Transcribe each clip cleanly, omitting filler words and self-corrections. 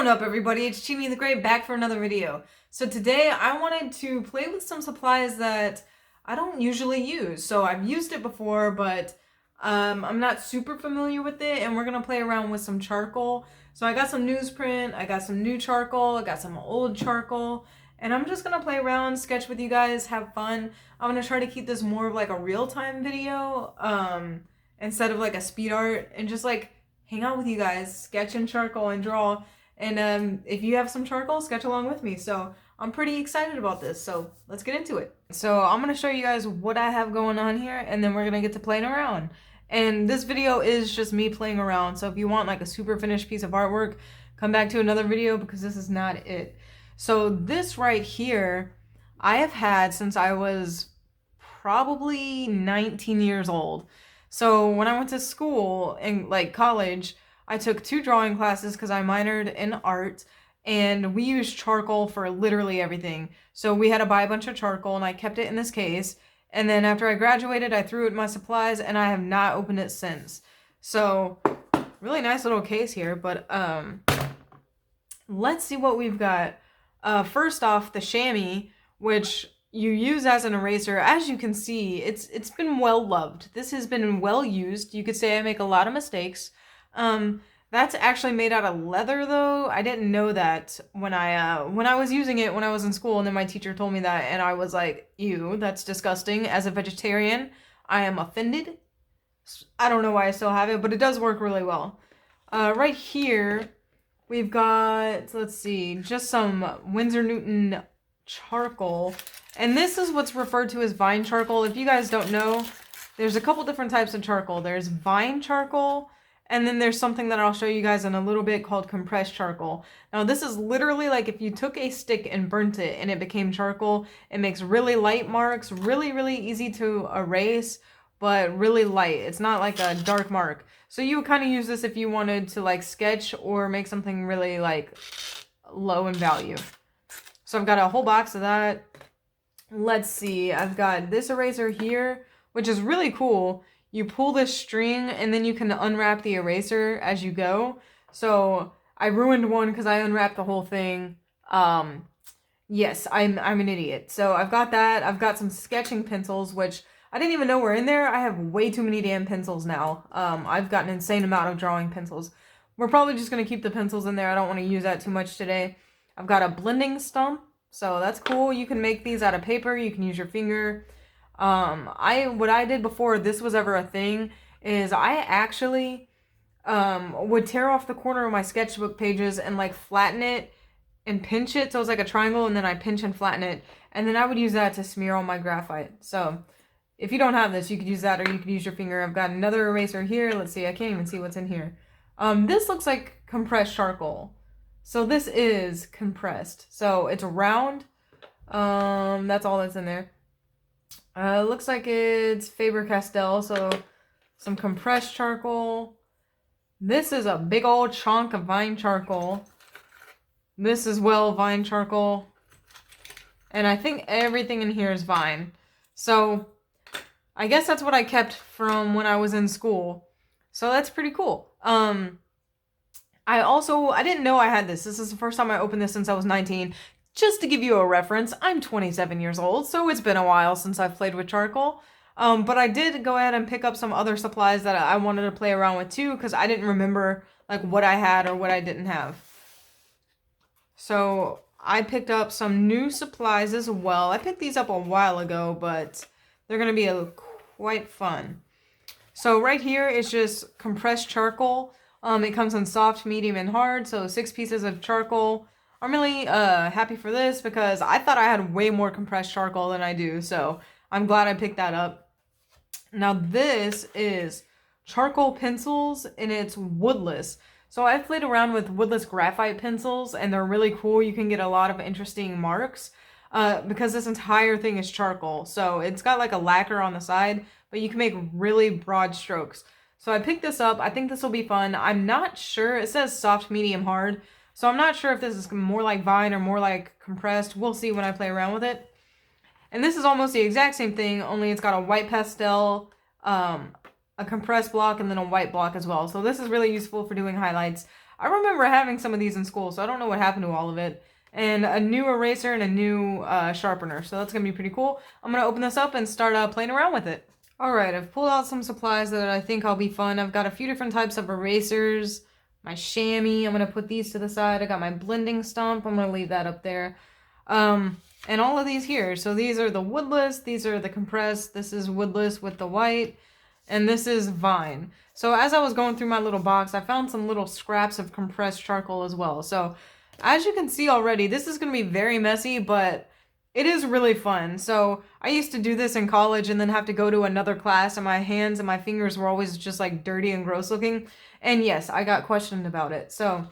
on up, everybody? It's Chimi the Great back for another video. So today I wanted to play with some supplies that I don't usually use. So I've used it before, but I'm not super familiar with it, and we're gonna play around with some charcoal. So I got some newsprint, I got some new charcoal, I got some old charcoal, and I'm just gonna play around, sketch with you guys, have fun. I'm gonna try to keep this more of like a real-time video, instead of like a speed art, and just like hang out with you guys, sketch in charcoal and draw. And if you have some charcoal, sketch along with me. So I'm pretty excited about this. So let's get into it. So I'm going to show you guys what I have going on here, and then we're going to get to playing around. And this video is just me playing around. So if you want like a super finished piece of artwork, come back to another video because this is not it. So this right here, I have had since I was probably 19 years old. So when I went to school and like college, I took 2 drawing classes because I minored in art, and we used charcoal for literally everything. So we had to buy a bunch of charcoal, and I kept it in this case. And then after I graduated, I threw it in my supplies, and I have not opened it since. So really nice little case here, but let's see what we've got. First off, the chamois, which you use as an eraser. As you can see, it's been well loved. This has been well used. You could say I make a lot of mistakes. That's actually made out of leather though. I didn't know that when I was using it when I was in school, and then my teacher told me that, and I was like, ew, that's disgusting. As a vegetarian, I am offended. I don't know why I still have it, but it does work really well. Right here, we've got, let's see, just some Winsor Newton charcoal. And this is what's referred to as vine charcoal. If you guys don't know, there's a couple different types of charcoal. There's vine charcoal, and then there's something that I'll show you guys in a little bit called compressed charcoal. Now this is literally like if you took a stick and burnt it and it became charcoal. It makes really light marks, really easy to erase, but really light. It's not like a dark mark. So you would kind of use this if you wanted to like sketch or make something really like low in value. So I've got a whole box of that. Let's see, I've got this eraser here, which is really cool. You pull this string and then you can unwrap the eraser as you go. So I ruined one because I unwrapped the whole thing. Yes, I'm an idiot. So I've got that. I've got some sketching pencils, which I didn't even know were in there. I have way too many damn pencils now. I've got an insane amount of drawing pencils. We're probably just going to keep the pencils in there. I don't want to use that too much today. I've got a blending stump. So that's cool. You can make these out of paper. You can use your finger. What I did before this was ever a thing is I actually would tear off the corner of my sketchbook pages and like flatten it and pinch it so it's like a triangle, and then I pinch and flatten it, and then I would use that to smear on my graphite. So if you don't have this, you could use that, or you could use your finger. I've got another eraser here. Let's see, I can't even see what's in here. This looks like compressed charcoal. So this is compressed. So it's round. That's all that's in there. Looks like it's Faber-Castell, so some compressed charcoal. This is a big old chunk of vine charcoal. This is vine charcoal. And I think everything in here is vine. So I guess that's what I kept from when I was in school. So that's pretty cool. I didn't know I had this. This is the first time I opened this since I was 19. Just to give you a reference, I'm 27 years old, so it's been a while since I've played with charcoal. But I did go ahead and pick up some other supplies that I wanted to play around with too, because I didn't remember like what I had or what I didn't have. So I picked up some new supplies as well. I picked these up a while ago, but they're going to be quite fun. So right here is just compressed charcoal. It comes in soft, medium, and hard, so 6 pieces of charcoal. I'm really happy for this because I thought I had way more compressed charcoal than I do, so I'm glad I picked that up. Now this is charcoal pencils, and it's woodless. So I've played around with woodless graphite pencils, and they're really cool. You can get a lot of interesting marks because this entire thing is charcoal. So it's got like a lacquer on the side, but you can make really broad strokes. So I picked this up. I think this will be fun. I'm not sure. It says soft, medium, hard. So I'm not sure if this is more like vine or more like compressed. We'll see when I play around with it. And this is almost the exact same thing, only it's got a white pastel, a compressed block, and then a white block as well. So this is really useful for doing highlights. I remember having some of these in school, so I don't know what happened to all of it. And a new eraser and a new sharpener, so that's going to be pretty cool. I'm going to open this up and start playing around with it. Alright, I've pulled out some supplies that I think I'll be fun. I've got a few different types of erasers, my chamois, I'm going to put these to the side. I got my blending stump, I'm going to leave that up there. And all of these here. So these are the woodless, these are the compressed, this is woodless with the white, and this is vine. So as I was going through my little box, I found some little scraps of compressed charcoal as well. So as you can see already, this is going to be very messy, but it is really fun. So I used to do this in college and then have to go to another class, and my hands and my fingers were always just like dirty and gross looking. And yes, I got questioned about it. So,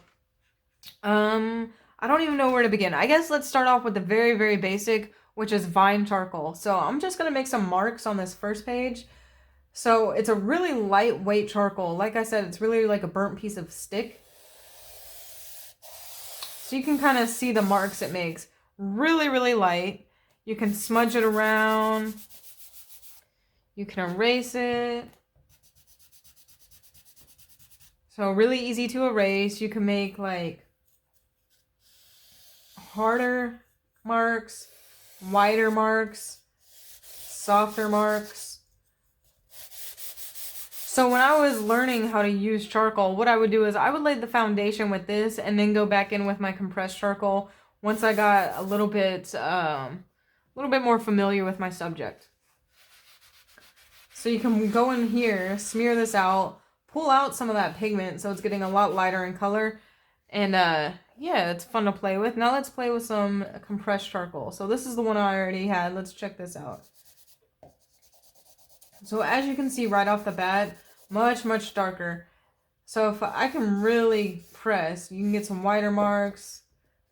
I don't even know where to begin. I guess let's start off with the very, very basic, which is vine charcoal. So I'm just going to make some marks on this first page. So it's a really lightweight charcoal. Like I said, it's really like a burnt piece of stick. So you can kind of see the marks it makes. Really, really light. You can smudge it around. You can erase it. So really easy to erase. You can make like harder marks, wider marks, softer marks. So when I was learning how to use charcoal, what I would do is I would lay the foundation with this and then go back in with my compressed charcoal once I got a little bit more familiar with my subject. So you can go in here, smear this out, pull out some of that pigment so it's getting a lot lighter in color. And yeah, it's fun to play with. Now let's play with some compressed charcoal. So this is the one I already had. Let's check this out. So as you can see right off the bat, much, much darker. So if I can really press, you can get some wider marks.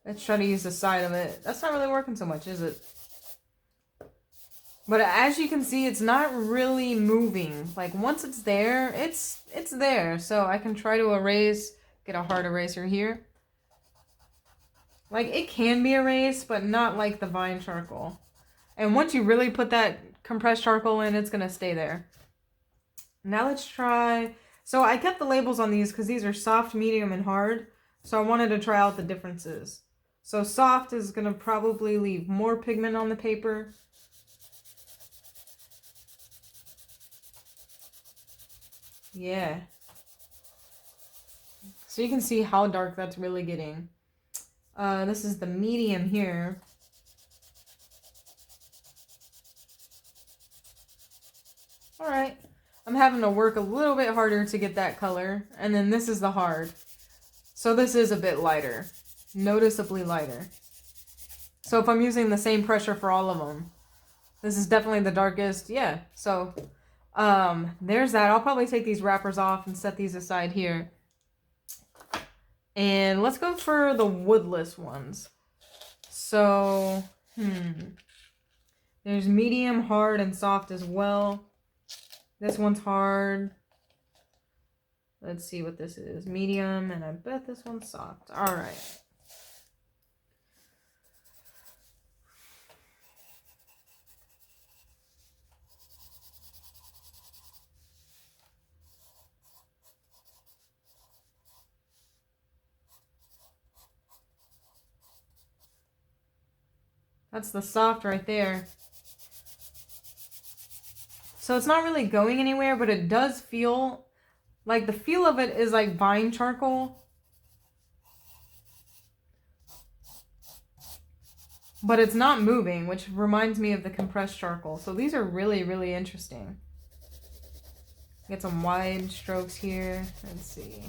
Let's try to use the side of it. That's not really working so much, is it? But as you can see, it's not really moving. Like once it's there, it's there. So I can try to erase, get a hard eraser here. Like it can be erased, but not like the vine charcoal. And once you really put that compressed charcoal in, it's gonna stay there. Now let's try. So I kept the labels on these because these are soft, medium, and hard. So I wanted to try out the differences. So soft is gonna probably leave more pigment on the paper. Yeah. So you can see how dark that's really getting. This is the medium here. Alright. I'm having to work a little bit harder to get that color. And then this is the hard. So this is a bit lighter. Noticeably lighter. So if I'm using the same pressure for all of them, this is definitely the darkest. Yeah. So there's that. I'll probably take these wrappers off and set these aside here. And let's go for the woodless ones. So, there's medium, hard, and soft as well. This one's hard. Let's see what this is. Medium, and I bet this one's soft. All right. That's the soft right there. So it's not really going anywhere, but it does feel like the feel of it is like vine charcoal. But it's not moving, which reminds me of the compressed charcoal. So these are really, really interesting. Get some wide strokes here. Let's see.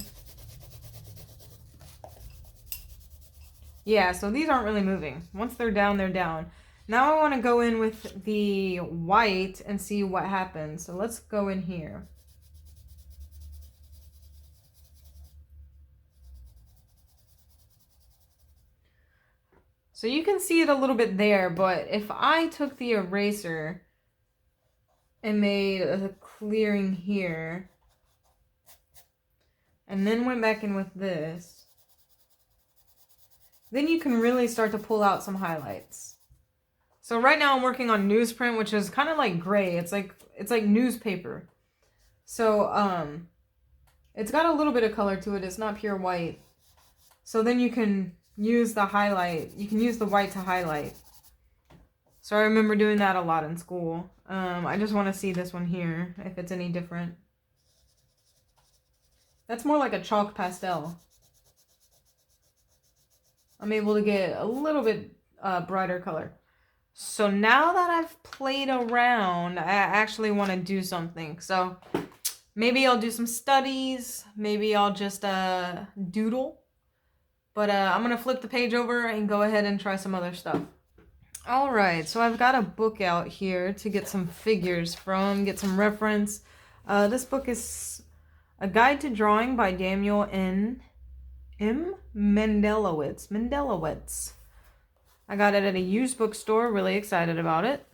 Yeah, so these aren't really moving. Once they're down, they're down. Now I want to go in with the white and see what happens. So let's go in here. So you can see it a little bit there, but if I took the eraser and made a clearing here, and then went back in with this, then you can really start to pull out some highlights. So right now I'm working on newsprint, which is kind of like gray. It's like newspaper. So it's got a little bit of color to it. It's not pure white. So then you can use the highlight. You can use the white to highlight. So I remember doing that a lot in school. I just want to see this one here, if it's any different. That's more like a chalk pastel. I'm able to get a little bit brighter color. So now that I've played around, I actually want to do something. So maybe I'll do some studies. Maybe I'll just doodle. But I'm going to flip the page over and go ahead and try some other stuff. All right, so I've got a book out here to get some figures from, get some reference. This book is A Guide to Drawing by Daniel M. Mendelowitz. I got it at a used bookstore, really excited about it.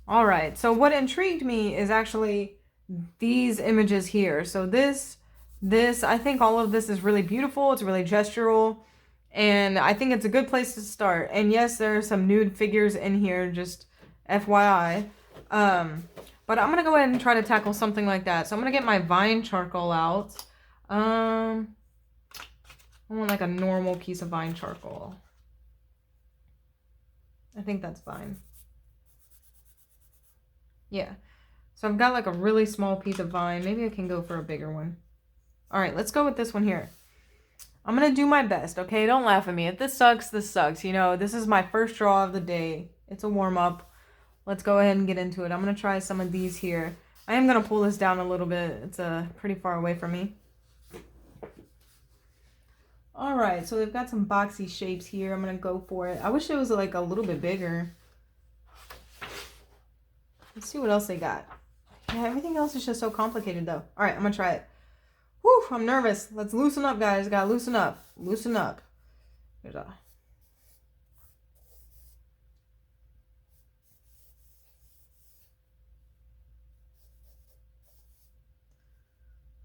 All right, so what intrigued me is actually these images here. So this, I think all of this is really beautiful. It's really gestural. And I think it's a good place to start. And yes, there are some nude figures in here, just FYI. But I'm going to go ahead and try to tackle something like that. So I'm going to get my Vine charcoal out. I want like a normal piece of Vine charcoal. I think that's fine. Yeah. So I've got like a really small piece of Vine. Maybe I can go for a bigger one. All right, let's go with this one here. I'm going to do my best, okay? Don't laugh at me. If this sucks, this sucks. You know, this is my first draw of the day. It's a warm-up. Let's go ahead and get into it. I'm going to try some of these here. I am going to pull this down a little bit. It's pretty far away from me. All right, so they've got some boxy shapes here. I'm going to go for it. I wish it was like a little bit bigger. Let's see what else they got. Yeah, everything else is just so complicated, though. All right, I'm going to try it. Whew, I'm nervous. Let's loosen up, guys. Gotta loosen up. Loosen up. There's a...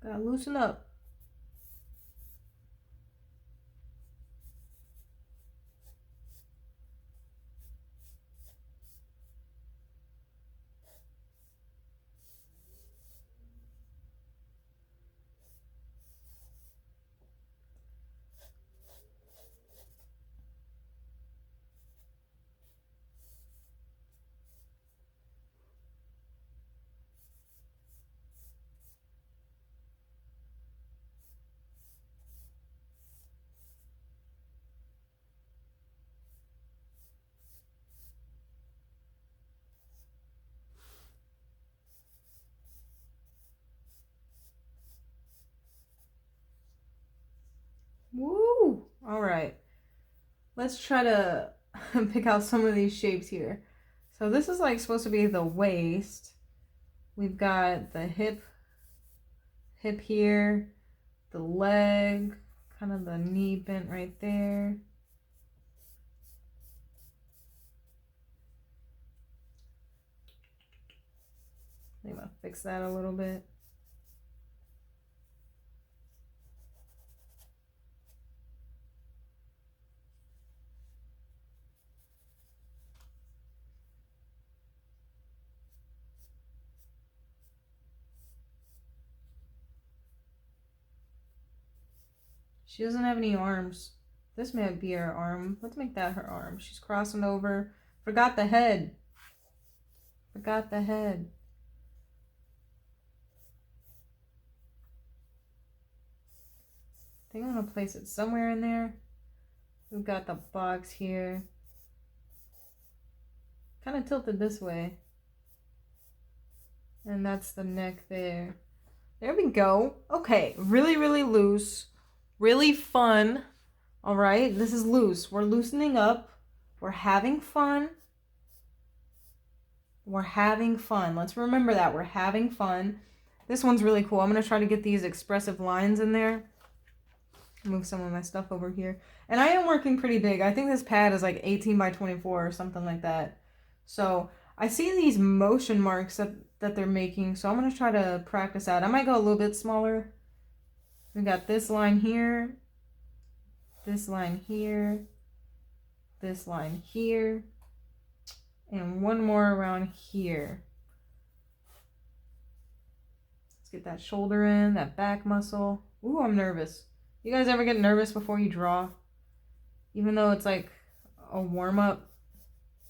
Gotta loosen up. Woo! All right. Let's try to pick out some of these shapes here. So this is like supposed to be the waist. We've got the hip here, the leg, kind of the knee bent right there. I'm gonna fix that a little bit. She doesn't have any arms. This may be her arm. Let's make that her arm. She's crossing over. Forgot the head. Forgot the head. I think I'm going to place it somewhere in there. We've got the box here. Kind of tilted this way. And that's the neck there. There we go. Okay, really, really loose. Really fun. All right, this is loose. We're loosening up. We're having fun. We're having fun. Let's remember that. We're having fun. This one's really cool. I'm going to try to get these expressive lines in there. Move some of my stuff over here. And I am working pretty big. I think this pad is like 18 by 24 or something like that. So I see these motion marks that they're making. So I'm going to try to practice that. I might go a little bit smaller. We got this line here. This line here. This line here. And one more around here. Let's get that shoulder in, that back muscle. Ooh, I'm nervous. You guys ever get nervous before you draw? Even though it's like a warm-up?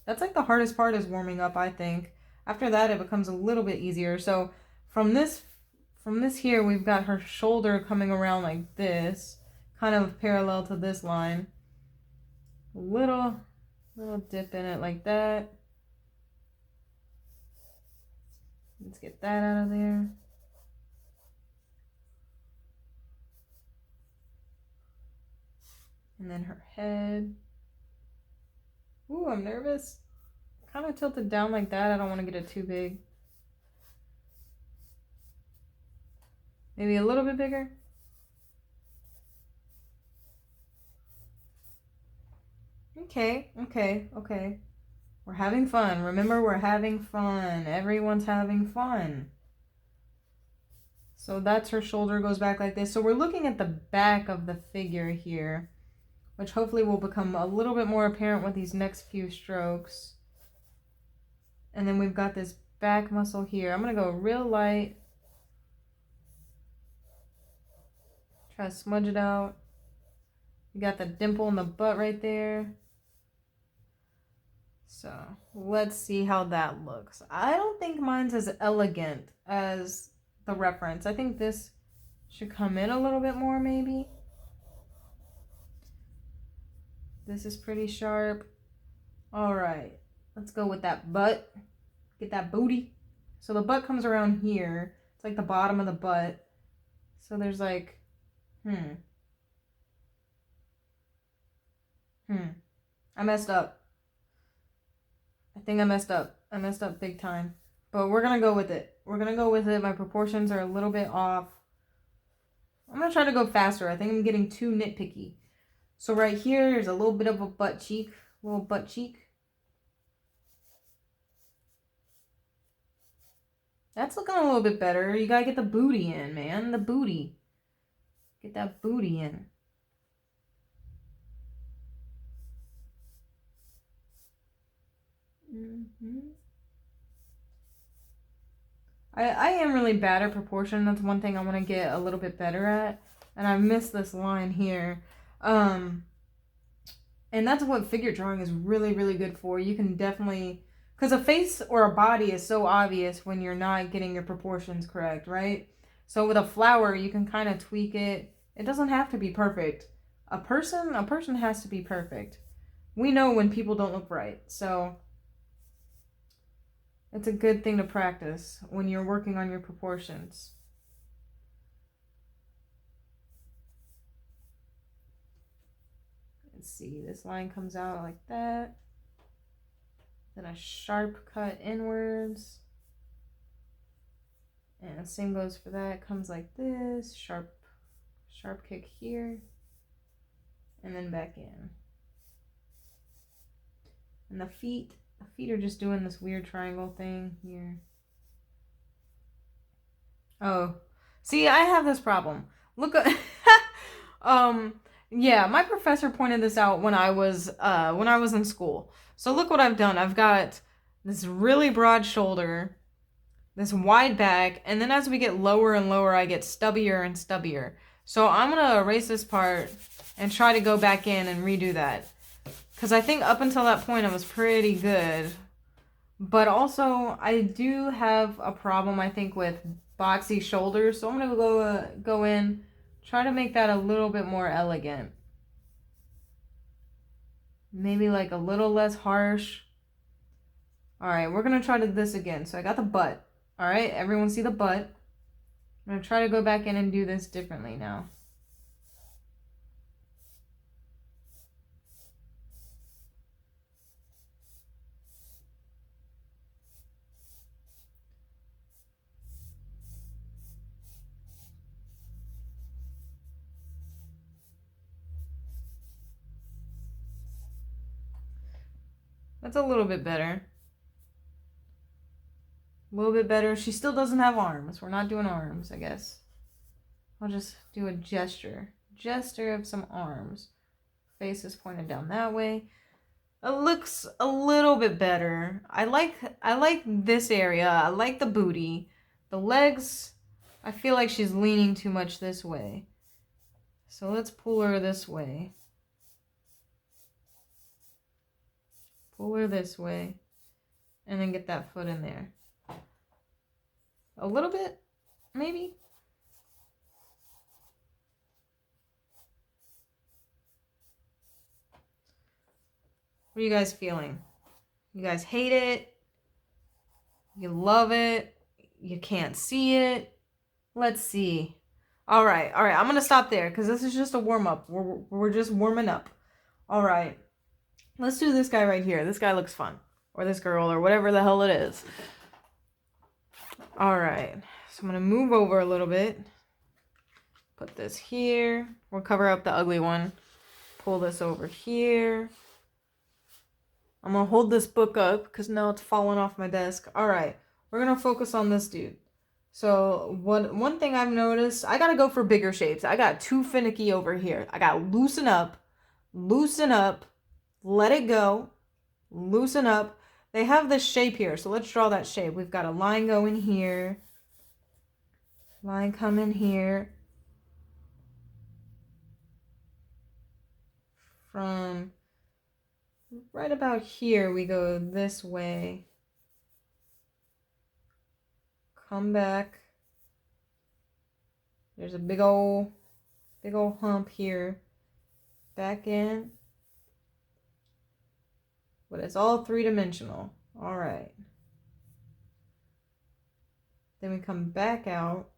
That's like the hardest part is warming up, I think. After that, it becomes a little bit easier. So from this here, we've got her shoulder coming around like this, kind of parallel to this line. A little dip in it like that. Let's get that out of there. And then her head. Ooh, I'm nervous. Kind of tilted down like that. I don't want to get it too big. Maybe a little bit bigger. Okay. We're having fun. Remember, we're having fun. Everyone's having fun. So that's her shoulder goes back like this. So we're looking at the back of the figure here, which hopefully will become a little bit more apparent with these next few strokes. And then we've got this back muscle here. I'm going to go real light. Try to smudge it out. You got the dimple in the butt right there. So let's see how that looks. I don't think mine's as elegant as the reference. I think this should come in a little bit more maybe. This is pretty sharp. All right, let's go with that butt. Get that booty. So the butt comes around here. It's like the bottom of the butt. So there's like, I messed up. I think I messed up. I messed up big time. But we're going to go with it. We're going to go with it. My proportions are a little bit off. I'm going to try to go faster. I think I'm getting too nitpicky. So right here, there's a little bit of a butt cheek. Little butt cheek. That's looking a little bit better. You got to get the booty in, man. The booty. Get that booty in. I am really bad at proportion. That's one thing I want to get a little bit better at. And I missed this line here. And that's what figure drawing is really, really good for. You can definitely... Because a face or a body is so obvious when you're not getting your proportions correct, right? So with a flower, you can kind of tweak it. It doesn't have to be perfect. A person has to be perfect. We know when people don't look right. So... it's a good thing to practice when you're working on your proportions. Let's see, this line comes out like that. Then a sharp cut inwards. And the same goes for that. It comes like this, sharp kick here. And then back in. And the feet are just doing this weird triangle thing here. Oh, see, I have this problem. Look at, yeah, my professor pointed this out when I was in school. So look what I've done. I've got this really broad shoulder, this wide back, and then as we get lower and lower, I get stubbier and stubbier. So I'm gonna erase this part and try to go back in and redo that. Because I think up until that point I was pretty good. But also, I do have a problem, I think, with boxy shoulders. So I'm going to go in, try to make that a little bit more elegant. Maybe like a little less harsh. Alright, we're going to try this again. So I got the butt. Alright, everyone see the butt. I'm going to try to go back in and do this differently now. That's a little bit better. A little bit better. She still doesn't have arms. We're not doing arms, I guess. I'll just do a gesture. Gesture of some arms. Face is pointed down that way. It looks a little bit better. I like this area. I like the booty. The legs, I feel like she's leaning too much this way. So let's pull her this way. Pull her this way. And then get that foot in there. A little bit, maybe? What are you guys feeling? You guys hate it? You love it? You can't see it? Let's see. All right. I'm going to stop there because this is just a warm-up. We're just warming up. All right. Let's do this guy right here. This guy looks fun. Or this girl or whatever the hell it is. All right. So I'm going to move over a little bit. Put this here. We'll cover up the ugly one. Pull this over here. I'm going to hold this book up because now it's falling off my desk. All right. We're going to focus on this dude. So one thing I've noticed, I got to go for bigger shapes. I got too finicky over here. I got to loosen up, let it go, loosen up. They have this shape here, so let's draw that shape. We've got a line going here, line coming here. From right about here, we go this way. Come back. There's a big old hump here. Back in. But it's all three-dimensional. All right. Then we come back out.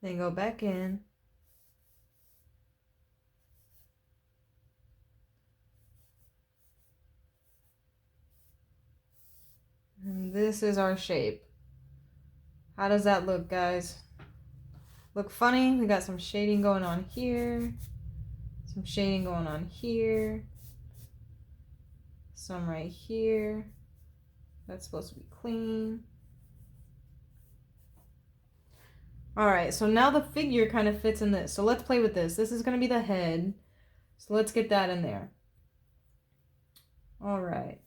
Then go back in. And this is our shape. How does that look, guys? Look funny? We got some shading going on here. Some shading going on here. Some right here. That's supposed to be clean. Alright, so now the figure kind of fits in this. So let's play with this. This is going to be the head. So let's get that in there. Alright.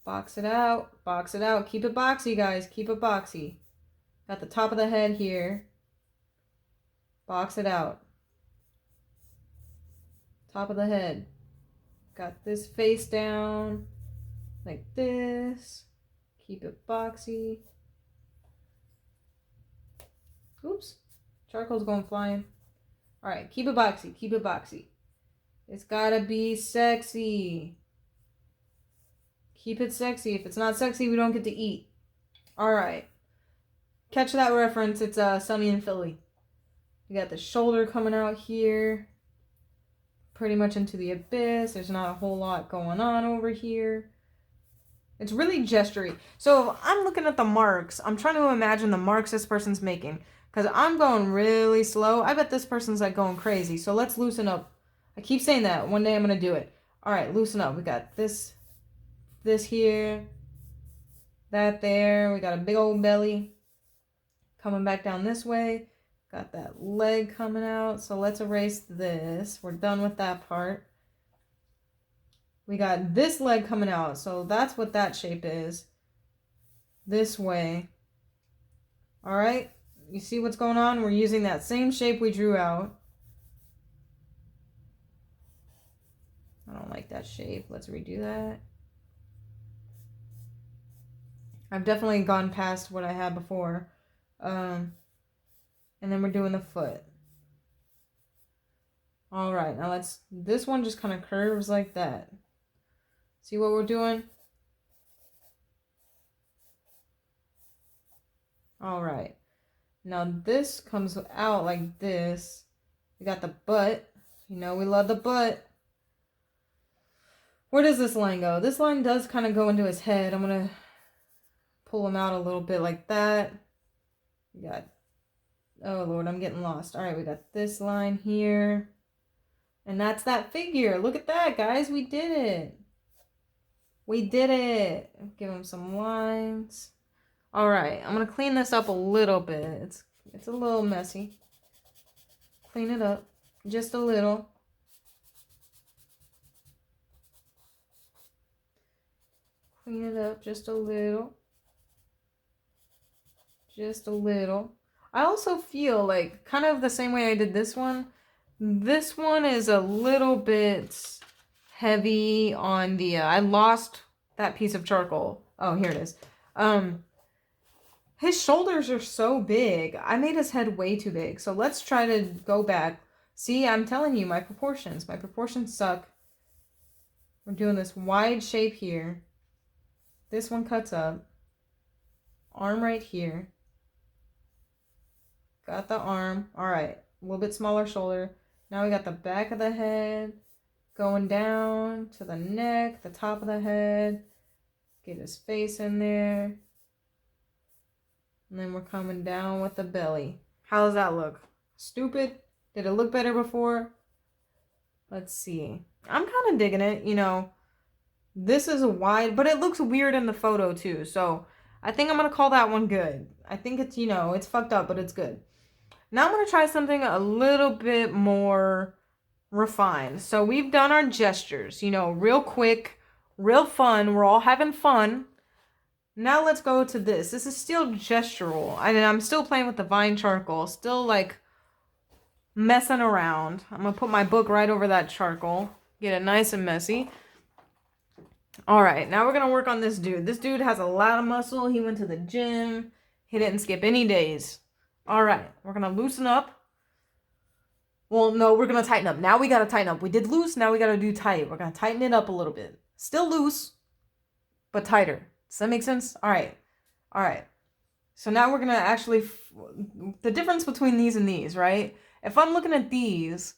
Box it out. Box it out. Keep it boxy, guys. Keep it boxy. Got the top of the head here. Box it out. Top of the head. Got this face down. Like this. Keep it boxy. Oops. Charcoal's going flying. Alright, keep it boxy. Keep it boxy. It's gotta be sexy. Keep it sexy. If it's not sexy, we don't get to eat. Alright. Catch that reference. It's Sunny in Philly. We got the shoulder coming out here. Pretty much into the abyss. There's not a whole lot going on over here. It's really gestury. So if I'm looking at the marks, I'm trying to imagine the marks this person's making. Because I'm going really slow. I bet this person's like going crazy. So let's loosen up. I keep saying that. One day I'm going to do it. Alright, loosen up. We got this here. That there. We got a big old belly. Coming back down this way. Got that leg coming out. So let's erase this. We're done with that part. We got this leg coming out. So that's what that shape is. This way. Alright. You see what's going on? We're using that same shape we drew out. I don't like that shape. Let's redo that. I've definitely gone past what I had before. And then we're doing the foot. Alright, now this one just kind of curves like that. See what we're doing? Alright. Now this comes out like this. We got the butt. You know we love the butt. Where does this line go? This line does kind of go into his head. I'm going to pull him out a little bit like that. We got... Oh, Lord, I'm getting lost. All right, we got this line here. And that's that figure. Look at that, guys. We did it. We did it. Give him some lines. All right, I'm going to clean this up a little bit. It's a little messy. Clean it up just a little. Clean it up just a little. Just a little. I also feel like kind of the same way I did this one. This one is a little bit heavy on the, I lost that piece of charcoal. Oh, here it is. His shoulders are so big. I made his head way too big. So let's try to go back. See, I'm telling you, my proportions suck. We're doing this wide shape here. This one cuts up. Arm right here. Got the arm. All right. A little bit smaller shoulder. Now we got the back of the head going down to the neck, the top of the head. Get his face in there. And then we're coming down with the belly. How does that look? Stupid? Did it look better before? Let's see. I'm kind of digging it, you know. This is a wide, but it looks weird in the photo too. So I think I'm going to call that one good. I think it's, you know, it's fucked up, but it's good. Now I'm going to try something a little bit more refined. So we've done our gestures, you know, real quick, real fun. We're all having fun. Now let's go to this. This is still gestural. And I'm still playing with the vine charcoal. Still like messing around. I'm going to put my book right over that charcoal. Get it nice and messy. Alright, now we're going to work on this dude. This dude has a lot of muscle. He went to the gym. He didn't skip any days. Alright, we're going to loosen up. Well, no, we're going to tighten up. Now we got to tighten up. We did loose. Now we got to do tight. We're going to tighten it up a little bit. Still loose, but tighter. Does that make sense? Alright. Alright. So now we're going to actually... the difference between these and these, right? If I'm looking at these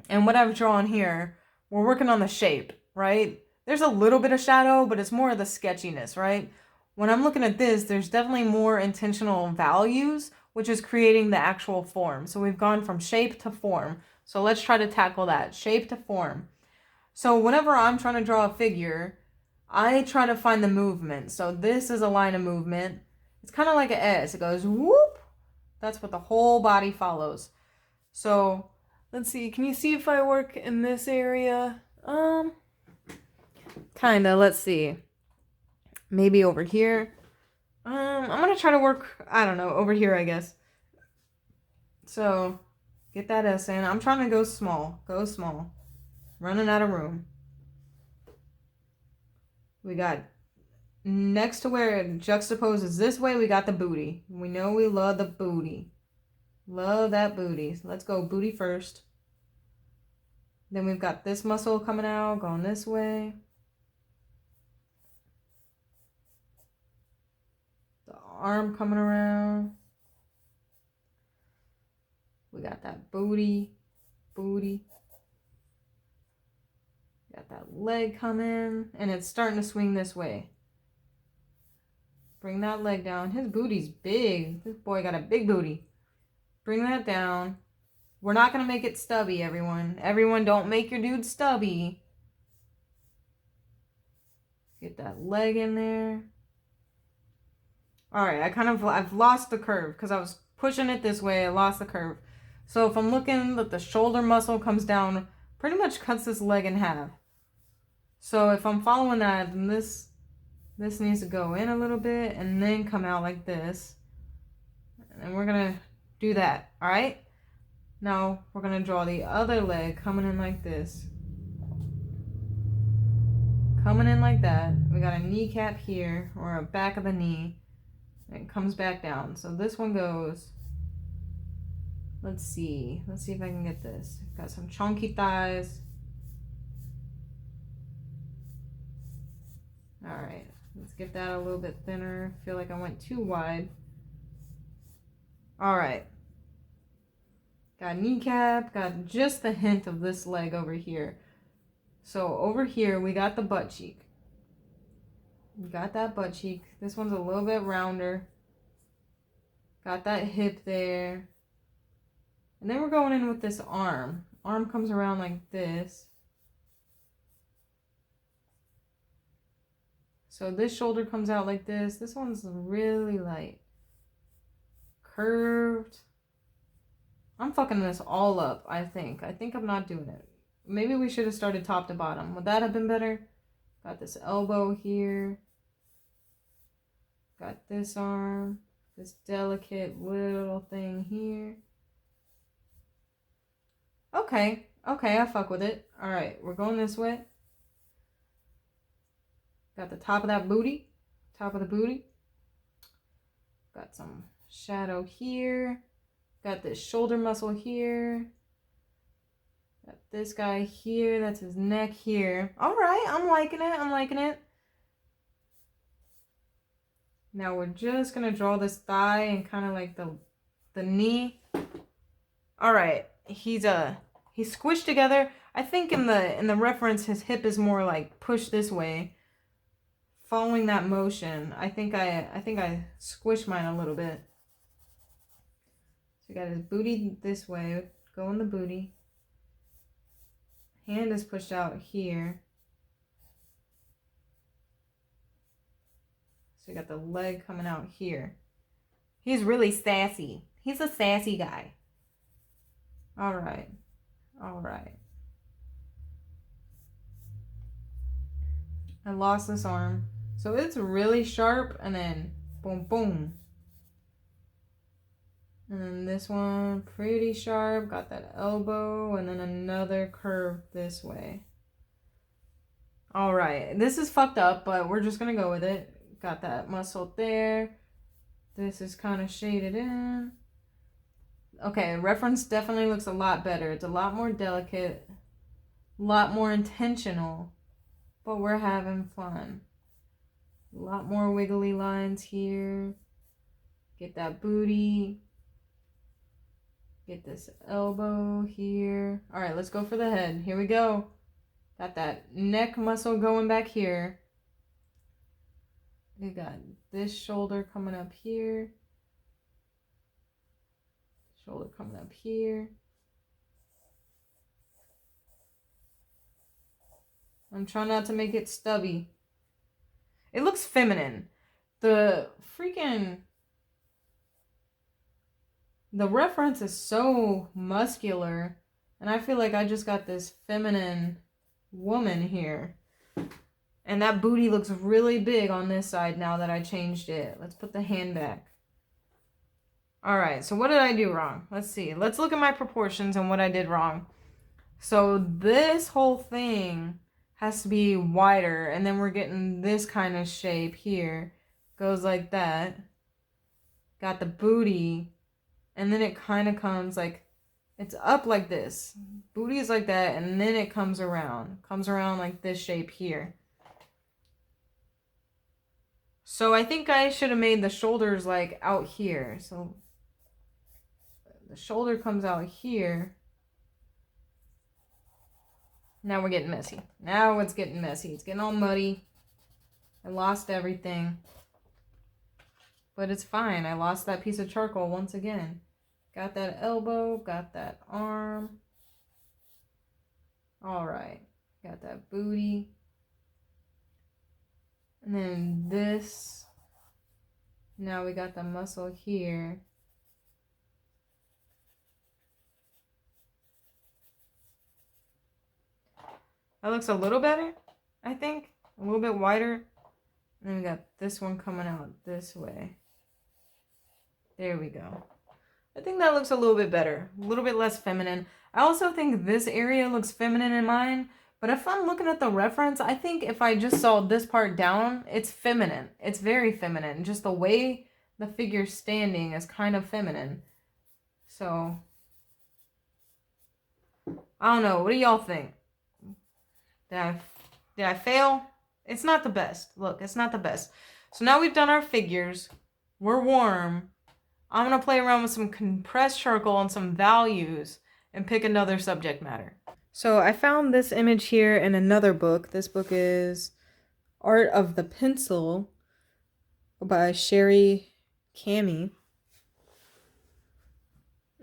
and what I've drawn here, we're working on the shape, right? There's a little bit of shadow, but it's more of the sketchiness, right? When I'm looking at this, there's definitely more intentional values, which is creating the actual form. So we've gone from shape to form. So let's try to tackle that. Shape to form. So whenever I'm trying to draw a figure, I try to find the movement. So this is a line of movement. It's kind of like an S. It goes whoop. That's what the whole body follows. So let's see. Can you see if I work in this area? Kinda. Let's see. Maybe over here. I'm gonna try to work, I don't know, over here, I guess. So, get that S in. I'm trying to go small. Go small. Running out of room. We got, next to where it juxtaposes this way, we got the booty. We know we love the booty. Love that booty. So let's go booty first. Then we've got this muscle coming out, going this way. The arm coming around. We got that booty. Booty. Got that leg coming. And it's starting to swing this way. Bring that leg down. His booty's big. This boy got a big booty. Bring that down. We're not going to make it stubby, everyone. Everyone, don't make your dude stubby. Get that leg in there. Alright, I've lost the curve because I was pushing it this way. I lost the curve. So if I'm looking that the shoulder muscle comes down, pretty much cuts this leg in half. So if I'm following that, then this needs to go in a little bit and then come out like this. And we're going to do that, alright? Now we're going to draw the other leg coming in like this. Coming in like that. We got a kneecap here, or a back of the knee. And it comes back down. So this one goes, let's see if I can get this. Got some chunky thighs. Alright, let's get that a little bit thinner. I feel like I went too wide. Alright. Got kneecap, got just the hint of this leg over here. So over here, we got the butt cheek. We got that butt cheek. This one's a little bit rounder. Got that hip there. And then we're going in with this arm. Arm comes around like this. So this shoulder comes out like this. This one's really light. Curved. I'm fucking this all up, I think. I think I'm not doing it. Maybe we should have started top to bottom. Would that have been better? Got this elbow here. Got this arm. this delicate little thing here. Okay, I fuck with it. All right, we're going this way. Got the top of that booty, top of the booty. Got some shadow here. Got this shoulder muscle here. Got this guy here, that's his neck here. All right, I'm liking it. Now we're just gonna draw this thigh and kind of like the knee. All right, he's squished together. I think in the reference, his hip is more like pushed this way. Following that motion, I think I squished mine a little bit. So we got his booty this way, go in the booty. Hand is pushed out here. So you got the leg coming out here. He's really sassy. He's a sassy guy. All right. I lost this arm. So it's really sharp and then boom, boom. And then this one, pretty sharp. Got that elbow and then another curve this way. All right. This is fucked up, but we're just going to go with it. Got that muscle there. This is kind of shaded in. Okay, reference definitely looks a lot better. It's a lot more delicate, a lot more intentional, but we're having fun. A lot more wiggly lines here. Get that booty. Get this elbow here. All right, let's go for the head. Here we go. Got that neck muscle going back here. We got this shoulder coming up here. Shoulder coming up here. I'm trying not to make it stubby. It looks feminine. The reference is so muscular, and I feel like I just got this feminine woman here. And that booty looks really big on this side now that I changed it. Let's put the hand back. All right, so what did I do wrong? Let's see. Let's look at my proportions and what I did wrong. So this whole thing has to be wider, and then we're getting this kind of shape here. Goes like that. Got the booty, and then it kind of comes like, it's up like this. Booty is like that, and then it comes around. Comes around like this shape here. So I think I should have made the shoulders like out here. So the shoulder comes out here. Now we're getting messy. Now it's getting messy. It's getting all muddy. I lost everything. But it's fine. I lost that piece of charcoal once again. Got that elbow. Got that arm. All right. Got that booty. And then this. Now we got the muscle here. That looks a little better, I think. A little bit wider. And then we got this one coming out this way. There we go. I think that looks a little bit better. A little bit less feminine. I also think this area looks feminine in mine. But if I'm looking at the reference, I think if I just saw this part down, it's feminine. It's very feminine. Just the way the figure's standing is kind of feminine. So, I don't know. What do y'all think? Did I fail? It's not the best. Look, it's not the best. So now we've done our figures. We're warm. I'm going to play around with some compressed charcoal and some values and pick another subject matter. So I found this image here in another book. This book is Art of the Pencil by Sherry Cami.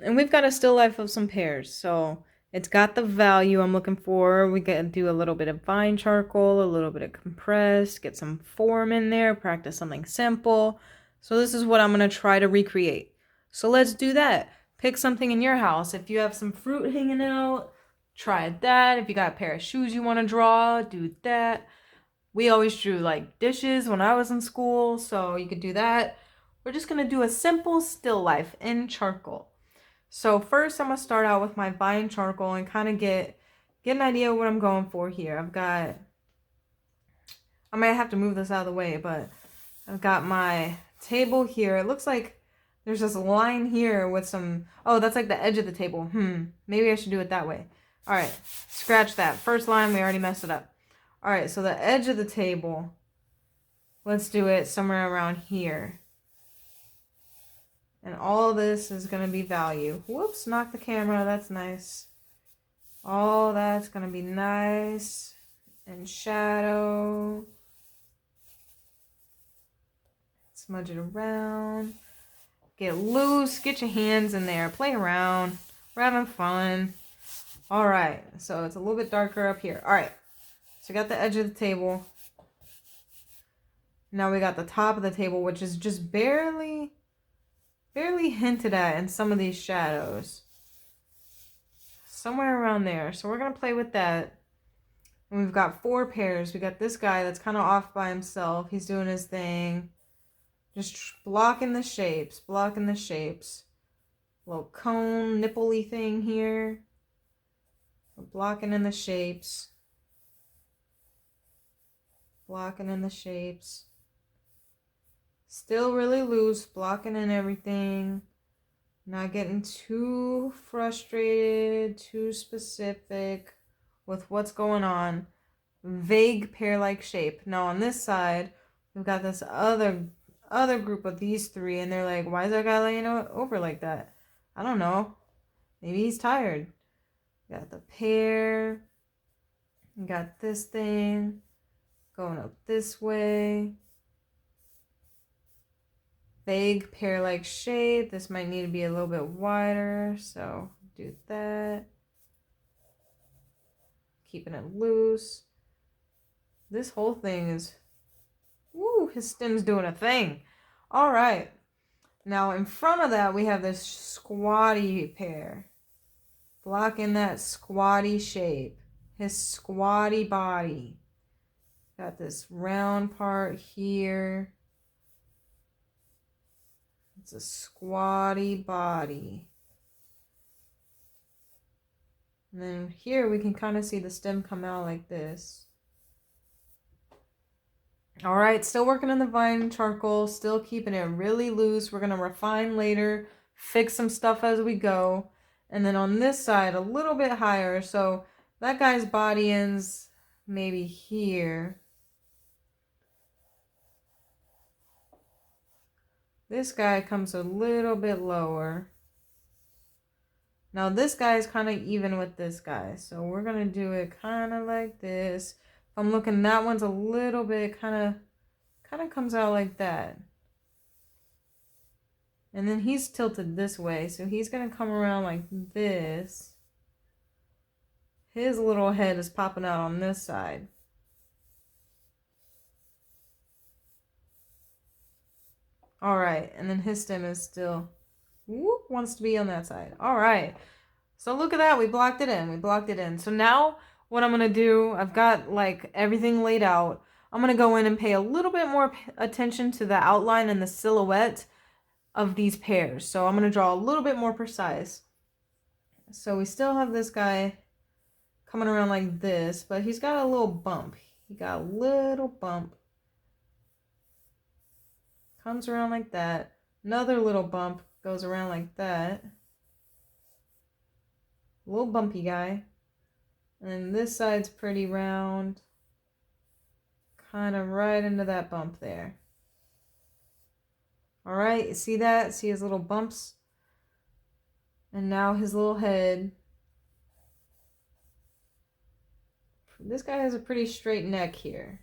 And we've got a still life of some pears. So it's got the value I'm looking for. We can do a little bit of fine charcoal, a little bit of compressed, get some form in there, practice something simple. So this is what I'm going to try to recreate. So let's do that. Pick something in your house. If you have some fruit hanging out, try that. If you got a pair of shoes you want to draw, do that. We always drew like dishes when I was in school, so you could do that. we're just going to do a simple still life in charcoal. So first I'm going to start out with my vine charcoal and kind of get an idea of what I'm going for here. I might have to move this out of the way, but I've got my table here. It looks like there's this line here with some, oh, that's like the edge of the table. Maybe I should do it that way. All right, scratch that. First line, we already messed it up. All right, so the edge of the table, let's do it somewhere around here. And all this is going to be value. Whoops, knocked the camera. That's nice. All that's going to be nice. And shadow. Smudge it around. Get loose. Get your hands in there. Play around. We're having fun. All right. So it's a little bit darker up here. All right. So we got the edge of the table. Now we got the top of the table, which is just barely hinted at in some of these shadows. Somewhere around there. So we're going to play with that. And we've got 4 pairs. We got this guy that's kind of off by himself. He's doing his thing. Just blocking the shapes. Blocking the shapes. Little cone, nipple-y thing here. We're blocking in the shapes. Blocking in the shapes. Still really loose. Blocking in everything. Not getting too frustrated, too specific with what's going on. Vague pear-like shape. Now on this side, we've got this other group of these 3, and they're like, why is that guy laying over like that? I don't know. Maybe he's tired. Got the pear. Got this thing going up this way. Vague pear-like shape. This might need to be a little bit wider, so do that. Keeping it loose. This whole thing is, woo, his stem's doing a thing. All right. Now in front of that, we have this squatty pear. Blocking that squatty shape. His squatty body. Got this round part here. It's a squatty body. And then here we can kind of see the stem come out like this. All right, still working on the vine charcoal, still keeping it really loose. We're going to refine later, fix some stuff as we go. And then on this side, a little bit higher. So that guy's body ends maybe here. This guy comes a little bit lower. Now this guy is kind of even with this guy. So we're going to do it kind of like this. If I'm looking, that one's a little bit kind of comes out like that. And then he's tilted this way. So he's going to come around like this. His little head is popping out on this side. All right, and then his stem is still, wants to be on that side. All right, so look at that. We blocked it in. We blocked it in. So now what I'm going to do, I've got like everything laid out. I'm going to go in and pay a little bit more attention to the outline and the silhouette of these pairs. So I'm going to draw a little bit more precise. So we still have this guy coming around like this, but he's got a little bump. He got a little bump. Comes around like that. Another little bump goes around like that. Little bumpy guy. And then this side's pretty round. Kind of right into that bump there. Alright, you see that? See his little bumps? And now his little head. This guy has a pretty straight neck here.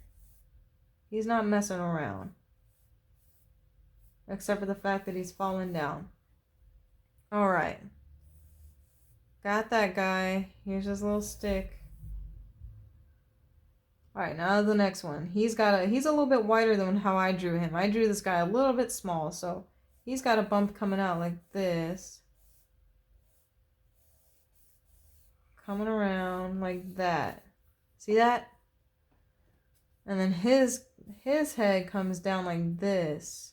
He's not messing around. Except for the fact that he's falling down. Alright. Got that guy. Here's his little stick. Alright, now the next one. He's a little bit wider than how I drew him. I drew this guy a little bit small, so he's got a bump coming out like this. Coming around like that. See that? And then his head comes down like this.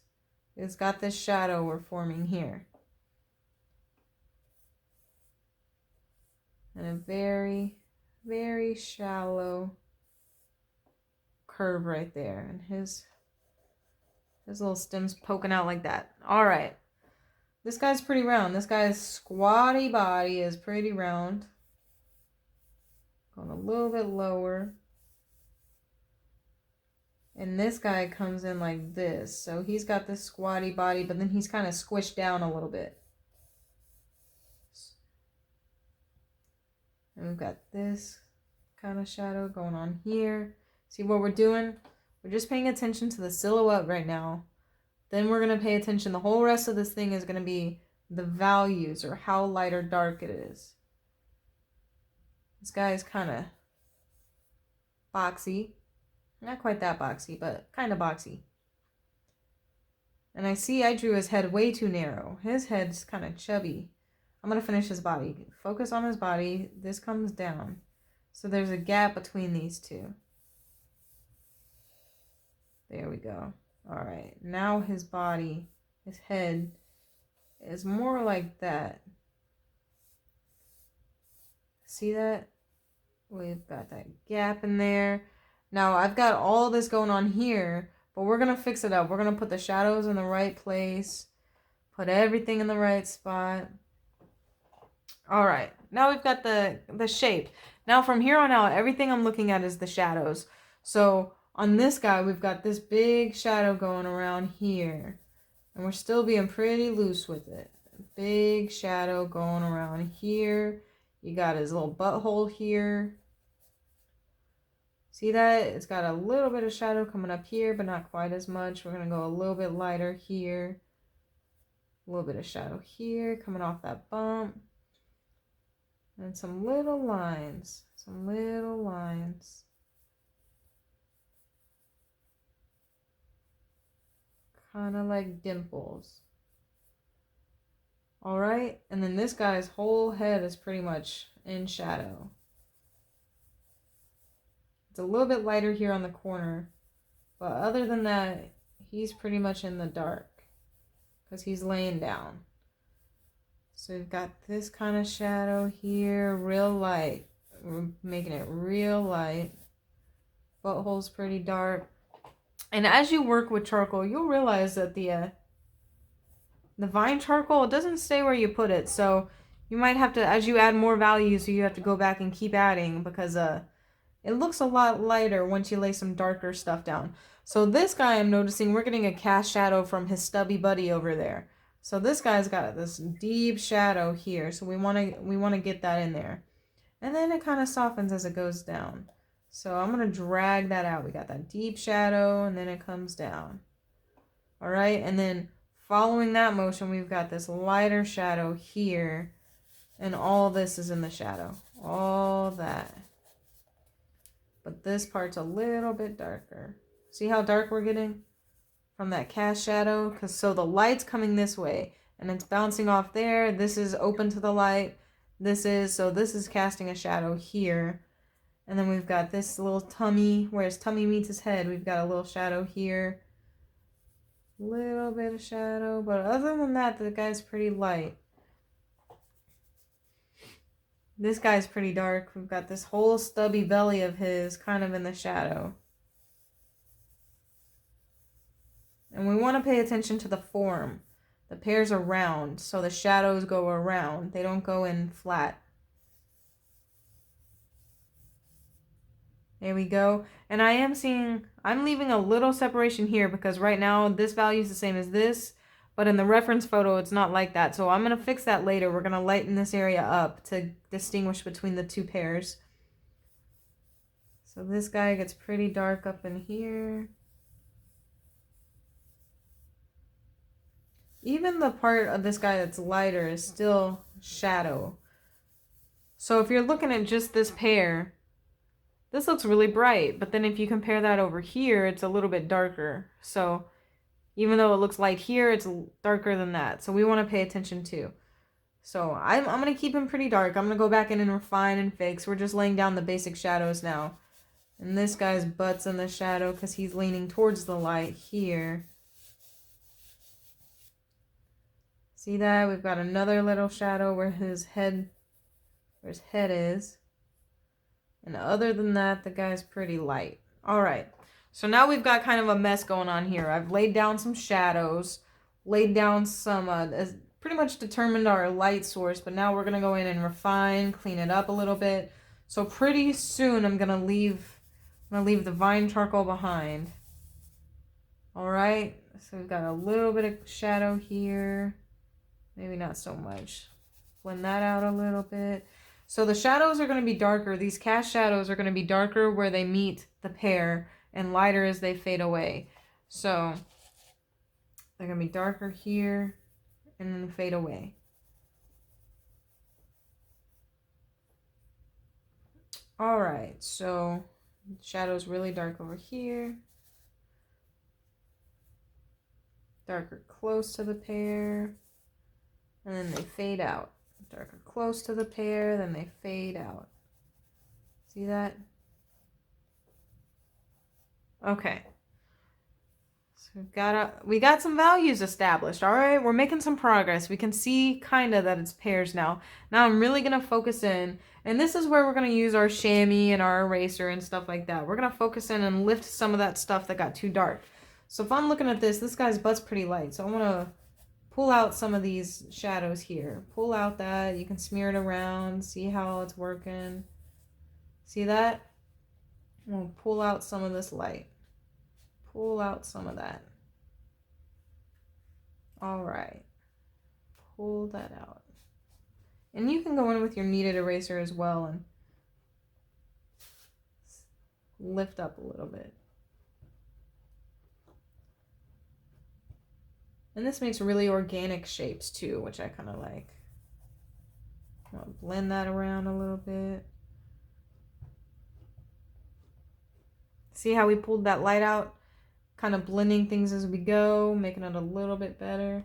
It's got this shadow we're forming here. And a very, very shallow curve right there. And his little stem's poking out like that. All right. This guy's pretty round. This guy's squatty body is pretty round. Going a little bit lower. And this guy comes in like this. So he's got this squatty body, but then he's kind of squished down a little bit. And we've got this kind of shadow going on here. See what we're doing? We're just paying attention to the silhouette right now. Then we're going to pay attention. The whole rest of this thing is going to be the values or how light or dark it is. This guy is kind of boxy. Not quite that boxy, but kind of boxy. And I see I drew his head way too narrow. His head's kind of chubby. I'm going to finish his body. Focus on his body. This comes down. So there's a gap between these two. There we go. All right. Now his body, his head, is more like that. See that? We've got that gap in there. Now I've got all this going on here, but we're going to fix it up. We're going to put the shadows in the right place. Put everything in the right spot. All right, now we've got the shape. Now from here on out, everything I'm looking at is the shadows. So on this guy, we've got this big shadow going around here. And we're still being pretty loose with it. Big shadow going around here. You got his little butthole here. See that? It's got a little bit of shadow coming up here, but not quite as much. We're going to go a little bit lighter here. A little bit of shadow here coming off that bump. And some little lines. Some little lines. Kind of like dimples. Alright, and then this guy's whole head is pretty much in shadow. It's a little bit lighter here on the corner. But other than that, he's pretty much in the dark. Because he's laying down. So we've got this kind of shadow here, real light. We're making it real light. Butthole's pretty dark. And as you work with charcoal, you'll realize that the vine charcoal, it doesn't stay where you put it. So you might have to, as you add more values, you have to go back and keep adding because it looks a lot lighter once you lay some darker stuff down. So this guy, I'm noticing we're getting a cast shadow from his stubby buddy over there. So this guy's got this deep shadow here. So we want to get that in there. And then it kind of softens as it goes down. So I'm going to drag that out. We got that deep shadow and then it comes down. All right. And then following that motion, we've got this lighter shadow here. And all this is in the shadow. All that. But this part's a little bit darker. See how dark we're getting? From that cast shadow, because so the light's coming this way and it's bouncing off there. This is open to the light. This is casting a shadow here. And then we've got this little tummy, where his tummy meets his head. We've got a little shadow here. Little bit of shadow, but other than that, the guy's pretty light. This guy's pretty dark. We've got this whole stubby belly of his kind of in the shadow. And we want to pay attention to the form. The pears are round, so the shadows go around. They don't go in flat. There we go. And I'm leaving a little separation here because right now this value is the same as this, but in the reference photo it's not like that. So I'm going to fix that later. We're going to lighten this area up to distinguish between the two pairs. So this guy gets pretty dark up in here. Even the part of this guy that's lighter is still shadow. So if you're looking at just this pair, this looks really bright. But then if you compare that over here, it's a little bit darker. So even though it looks light here, it's darker than that. So we want to pay attention too. So I'm going to keep him pretty dark. I'm going to go back in and refine and fix. We're just laying down the basic shadows now. And this guy's butt's in the shadow because he's leaning towards the light here. See that? We've got another little shadow where his head is. And other than that, the guy's pretty light. All right. So now we've got kind of a mess going on here. I've laid down some shadows, laid down some, pretty much determined our light source, but now we're going to go in and refine, clean it up a little bit. So pretty soon I'm going to leave the vine charcoal behind. All right. So we've got a little bit of shadow here. Maybe not so much. Blend that out a little bit. So the shadows are going to be darker. These cast shadows are going to be darker where they meet the pear and lighter as they fade away. So they're going to be darker here and then fade away. All right, so shadow's really dark over here. Darker close to the pear. And then they fade out. Darker close to the pear, then they fade out. See that? Okay. So we got some values established. All right, we're making some progress. We can see kind of that it's pears now. Now I'm really going to focus in, and this is where we're going to use our chamois and our eraser and stuff like that. We're going to focus in and lift some of that stuff that got too dark. So if I'm looking at this guy's butt's pretty light. So I want to pull out some of these shadows here. Pull out that. You can smear it around. See how it's working. See that? We'll pull out some of this light. Pull out some of that. All right. Pull that out. And you can go in with your kneaded eraser as well and lift up a little bit. And this makes really organic shapes too, which I kind of like. I'll blend that around a little bit. See how we pulled that light out? Kind of blending things as we go, making it a little bit better.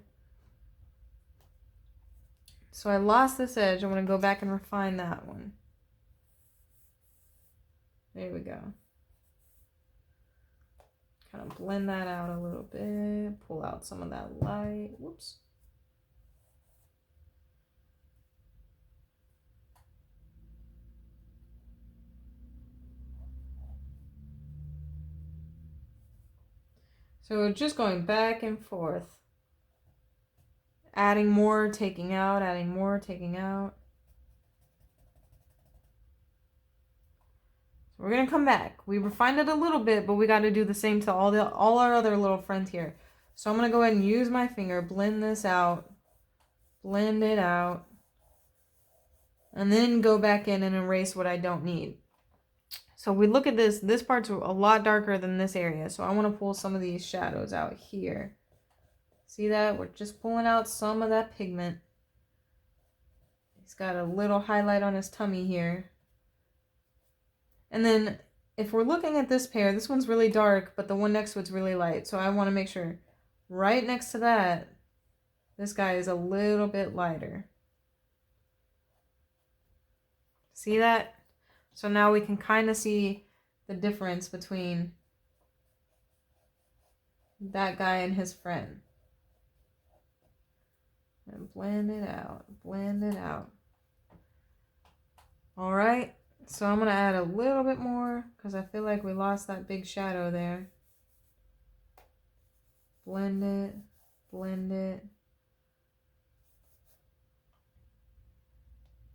So I lost this edge. I want to go back and refine that one. There we go. Kind of blend that out a little bit. Pull out some of that light. Whoops. So just going back and forth. Adding more, taking out, adding more, taking out. So we're going to come back. We refined it a little bit, but we got to do the same to all our other little friends here. So I'm going to go ahead and use my finger, blend this out, blend it out, and then go back in and erase what I don't need. So we look at this part's a lot darker than this area. So I want to pull some of these shadows out here. See that? We're just pulling out some of that pigment. He's got a little highlight on his tummy here. And then if we're looking at this pear, this one's really dark, but the one next to it's really light. So I want to make sure right next to that, this guy is a little bit lighter. See that? So now we can kind of see the difference between that guy and his friend. And blend it out, blend it out. All right, so I'm going to add a little bit more because I feel like we lost that big shadow there. Blend it, blend it.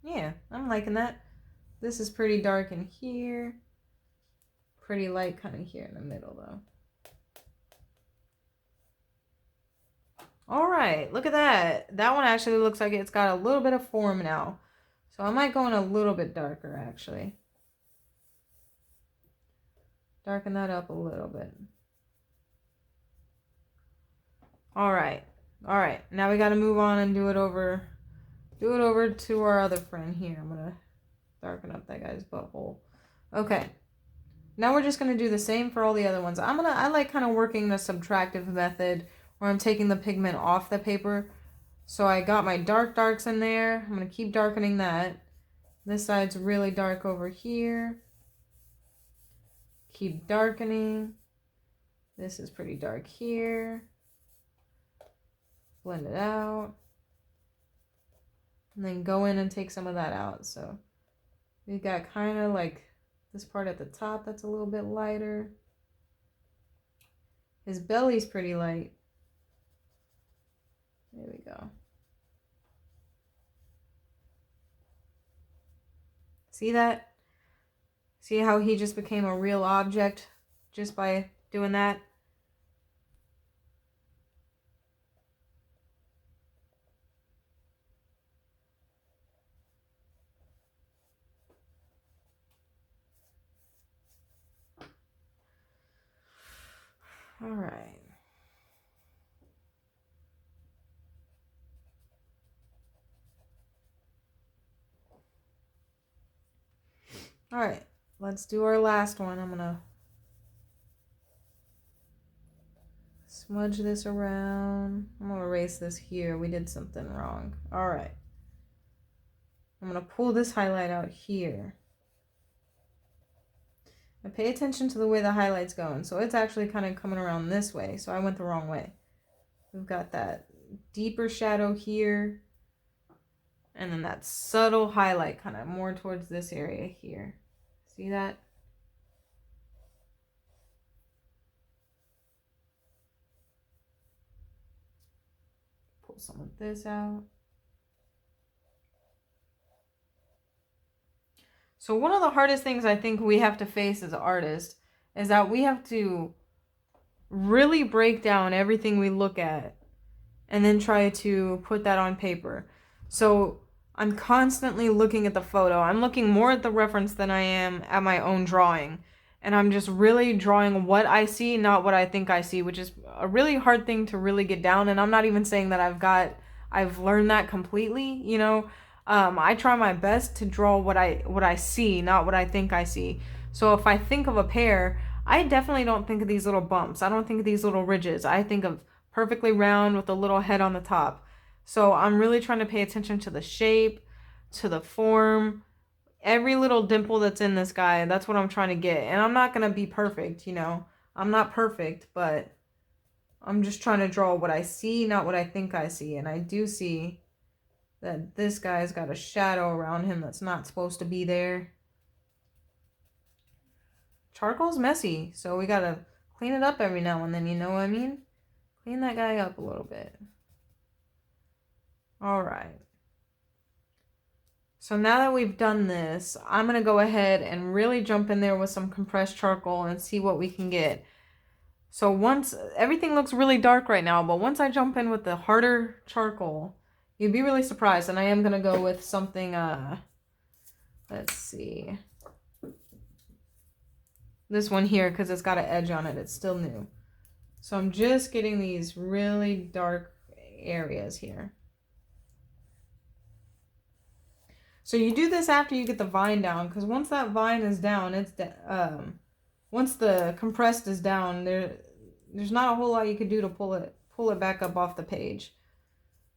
Yeah, I'm liking that. This is pretty dark in here. Pretty light kind of here in the middle though. All right, look at that. That one actually looks like it's got a little bit of form now. So I might go in a little bit darker actually. Darken that up a little bit. All right. All right. Now we got to move on and do it over to our other friend here. I'm going to darken up that guy's butthole. Okay. Now we're just going to do the same for all the other ones. I like kind of working the subtractive method where I'm taking the pigment off the paper. So I got my darks in there. I'm going to keep darkening that. This side's really dark over here. Keep darkening. This is pretty dark here. Blend it out. And then go in and take some of that out. So we've got kind of like this part at the top that's a little bit lighter. His belly's pretty light. There we go. See that? See how he just became a real object just by doing that? All right. All right, let's do our last one. I'm gonna smudge this around. I'm gonna erase this here. We did something wrong. All right. I'm gonna pull this highlight out here. Now pay attention to the way the highlight's going. So it's actually kind of coming around this way. So I went the wrong way. We've got that deeper shadow here. And then that subtle highlight kind of more towards this area here. See that? Pull some of this out. So one of the hardest things I think we have to face as artists is that we have to really break down everything we look at and then try to put that on paper. So I'm constantly looking at the photo. I'm looking more at the reference than I am at my own drawing. And I'm just really drawing what I see, not what I think I see, which is a really hard thing to really get down. And I'm not even saying that I've learned that completely, you know. I try my best to draw what I see, not what I think I see. So if I think of a pear, I definitely don't think of these little bumps. I don't think of these little ridges. I think of perfectly round with a little head on the top. So I'm really trying to pay attention to the shape, to the form, every little dimple that's in this guy. That's what I'm trying to get. And I'm not going to be perfect, you know. I'm not perfect, but I'm just trying to draw what I see, not what I think I see. And I do see that this guy's got a shadow around him that's not supposed to be there. Charcoal's messy, so we got to clean it up every now and then, you know what I mean? Clean that guy up a little bit. All right. So now that we've done this, I'm going to go ahead and really jump in there with some compressed charcoal and see what we can get. So once, everything looks really dark right now, but once I jump in with the harder charcoal, you'd be really surprised. And I am going to go with something, let's see. This one here, because it's got an edge on it. It's still new. So I'm just getting these really dark areas here. So you do this after you get the vine down, because once that vine is down, it's once the compressed is down, there's not a whole lot you could do to pull it back up off the page.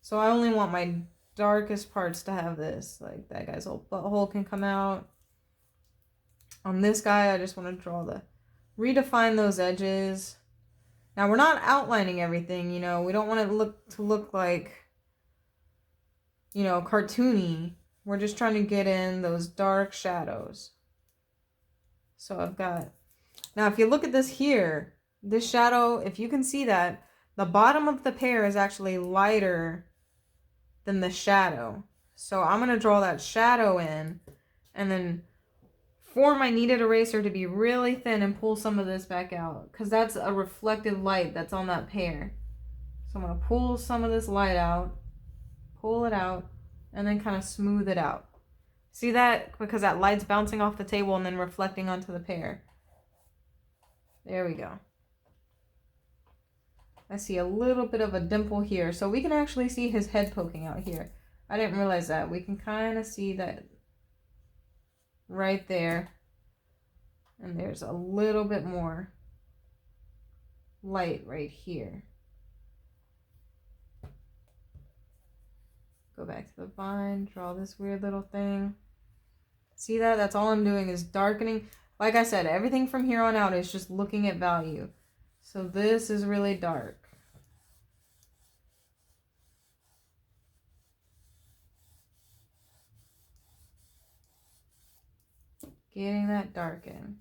So I only want my darkest parts to have this. Like that guy's whole butthole can come out. On this guy, I just want to redefine those edges. Now we're not outlining everything, you know. We don't want it to look like, you know, cartoony. We're just trying to get in those dark shadows. So I've got, now if you look at this here, this shadow, if you can see that, the bottom of the pear is actually lighter than the shadow. So I'm going to draw that shadow in and then for my kneaded eraser to be really thin and pull some of this back out, because that's a reflected light that's on that pear. So I'm going to pull some of this light out, pull it out, and then kind of smooth it out. See that? Because that light's bouncing off the table and then reflecting onto the pear. There we go. I see a little bit of a dimple here. So we can actually see his head poking out here. I didn't realize that. We can kind of see that right there. And there's a little bit more light right here. Go back to the vine, draw this weird little thing. See that? That's all I'm doing is darkening. Like I said, everything from here on out is just looking at value. So this is really dark. Getting that darken.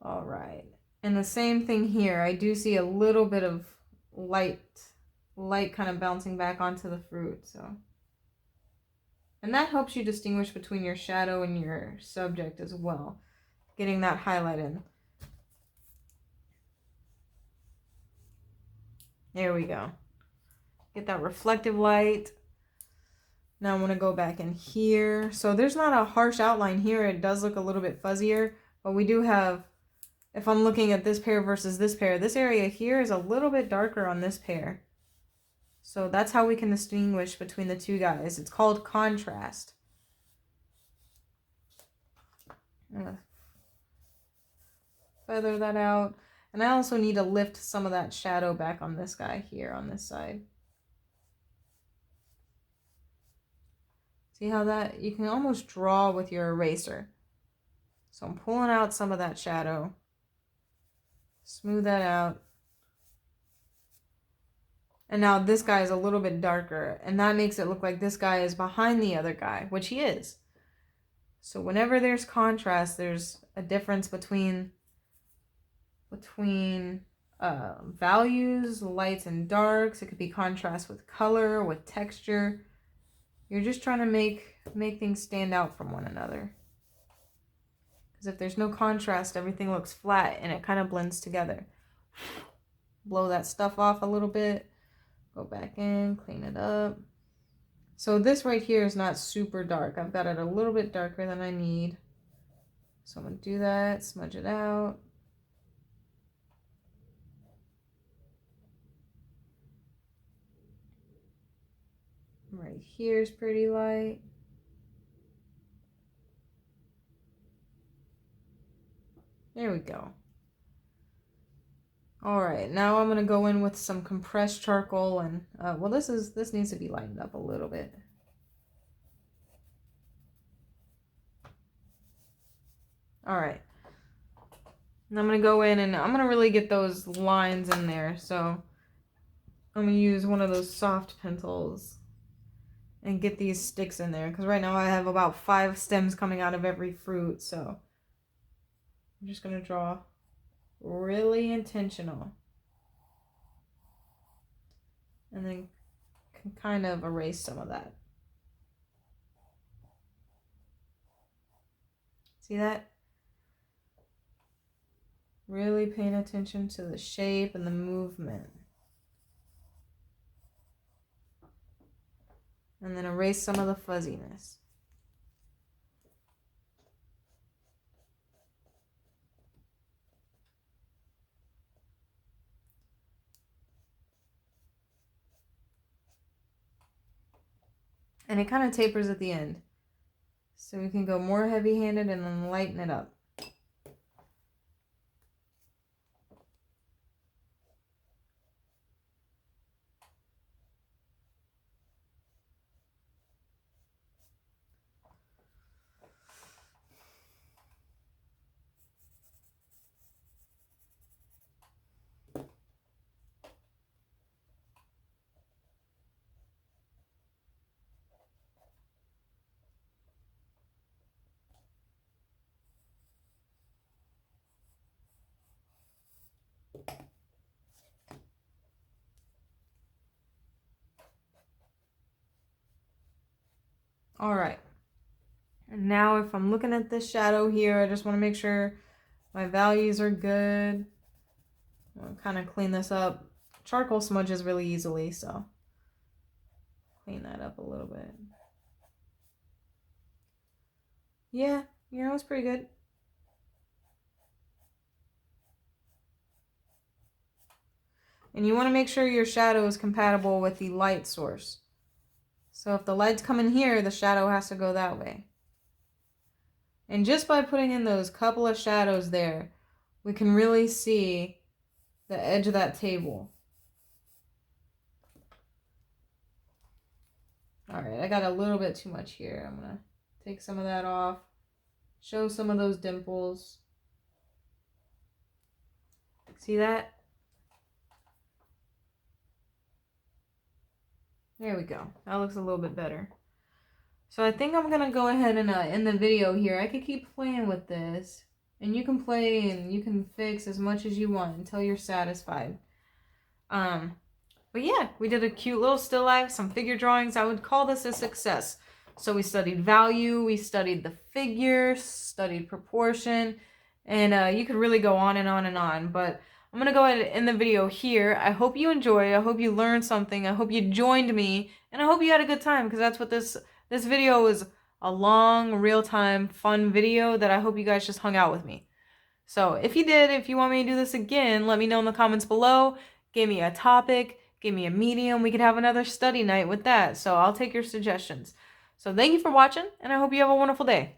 All right. And the same thing here. I do see a little bit of light kind of bouncing back onto the fruit. So, and that helps you distinguish between your shadow and your subject as well. Getting that highlight in. There we go. Get that reflective light. Now I'm going to go back in here. So there's not a harsh outline here. It does look a little bit fuzzier, but we do have, if I'm looking at this pair versus this pair, this area here is a little bit darker on this pair. So that's how we can distinguish between the two guys. It's called contrast. I'm going to feather that out. And I also need to lift some of that shadow back on this guy here on this side. See how that, you can almost draw with your eraser. So I'm pulling out some of that shadow. Smooth that out. And now this guy is a little bit darker, and that makes it look like this guy is behind the other guy, which he is. So whenever there's contrast, there's a difference between values, lights and darks. It could be contrast with color, with texture. You're just trying to make things stand out from one another. Because if there's no contrast, everything looks flat and it kind of blends together. Blow that stuff off a little bit. Go back in, clean it up. So this right here is not super dark. I've got it a little bit darker than I need. So I'm going to do that, smudge it out. Right here is pretty light. There we go. All right, now I'm gonna go in with some compressed charcoal and, well, this needs to be lightened up a little bit. All right, and I'm gonna go in and I'm gonna really get those lines in there. So I'm gonna use one of those soft pencils and get these sticks in there, because right now I have about 5 stems coming out of every fruit. So I'm just gonna draw really intentional. And then can kind of erase some of that. See that? Really paying attention to the shape and the movement. And then erase some of the fuzziness. And it kind of tapers at the end. So we can go more heavy-handed and then lighten it up. All right. And now if I'm looking at this shadow here, I just want to make sure my values are good. I'll kind of clean this up. Charcoal smudges really easily, so clean that up a little bit. Yeah, it's pretty good. And you want to make sure your shadow is compatible with the light source. So if the light's coming here, the shadow has to go that way. And just by putting in those couple of shadows there, we can really see the edge of that table. All right, I got a little bit too much here. I'm gonna take some of that off, show some of those dimples. See that? There we go. That looks a little bit better. So I think I'm gonna go ahead and end the video here. I could keep playing with this, and you can play and you can fix as much as you want until you're satisfied. But yeah, we did a cute little still life, some figure drawings. I would call this a success. So we studied value, we studied the figures, studied proportion, and you could really go on and on and on. But I'm going to go ahead and end the video here. I hope you enjoyed. I hope you learned something. I hope you joined me, and I hope you had a good time, because that's what this video was, a long, real-time, fun video that I hope you guys just hung out with me. So if you did, if you want me to do this again, let me know in the comments below. Give me a topic. Give me a medium. We could have another study night with that. So I'll take your suggestions. So thank you for watching, and I hope you have a wonderful day.